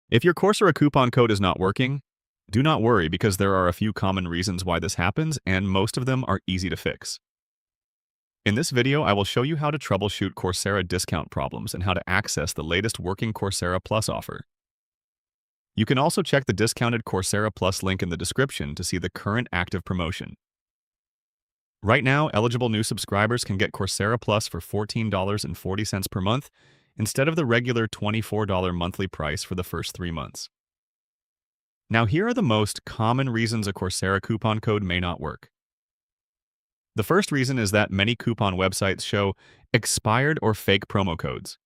If your Coursera coupon code is not working, do not worry because there are a few common reasons why this happens and most of them are easy to fix. In this video, I will show you how to troubleshoot Coursera discount problems and how to access the latest working Coursera Plus offer. You can also check the discounted Coursera Plus link in the description to see the current active promotion. Right now, eligible new subscribers can get Coursera Plus for $14.40 per month instead of the regular $24 monthly price for the first 3 months. Now, here are the most common reasons a Coursera coupon code may not work. The first reason is that many coupon websites show expired or fake promo codes.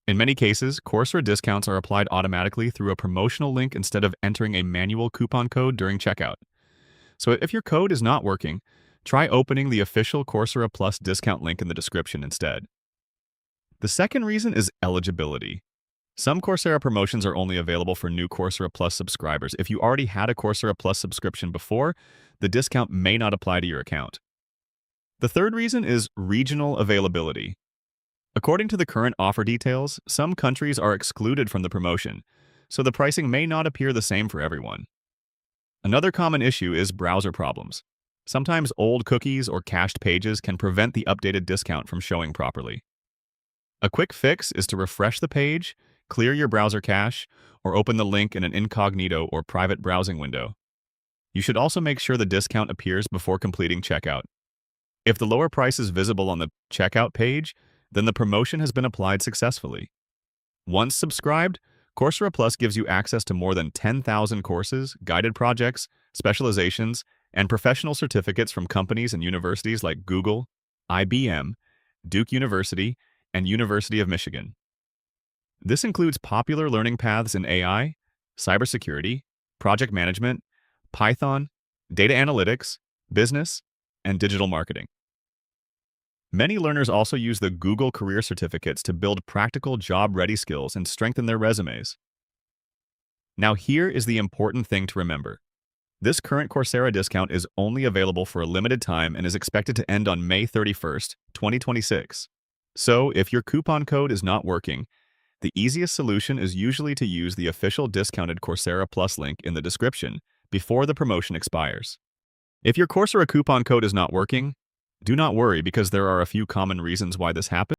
In many cases, Coursera discounts are applied automatically through a promotional link instead of entering a manual coupon code during checkout. So if your code is not working, try opening the official Coursera Plus discount link in the description instead. The second reason is eligibility. Some Coursera promotions are only available for new Coursera Plus subscribers. If you already had a Coursera Plus subscription before, the discount may not apply to your account. The third reason is regional availability. According to the current offer details, some countries are excluded from the promotion, so the pricing may not appear the same for everyone. Another common issue is browser problems. Sometimes old cookies or cached pages can prevent the updated discount from showing properly. A quick fix is to refresh the page, clear your browser cache, or open the link in an incognito or private browsing window. You should also make sure the discount appears before completing checkout. If the lower price is visible on the checkout page, then the promotion has been applied successfully. Once subscribed, Coursera Plus gives you access to more than 10,000 courses, guided projects, specializations, and professional certificates from companies and universities like Google, IBM, Duke University, and University of Michigan. This includes popular learning paths in AI, cybersecurity, project management, Python, data analytics, business, and digital marketing. Many learners also use the Google Career Certificates to build practical job-ready skills and strengthen their resumes. Now here is the important thing to remember. This current Coursera discount is only available for a limited time and is expected to end on May 31st, 2026. So, if your coupon code is not working, the easiest solution is usually to use the official discounted Coursera Plus link in the description before the promotion expires. If your Coursera coupon code is not working, do not worry because there are a few common reasons why this happens.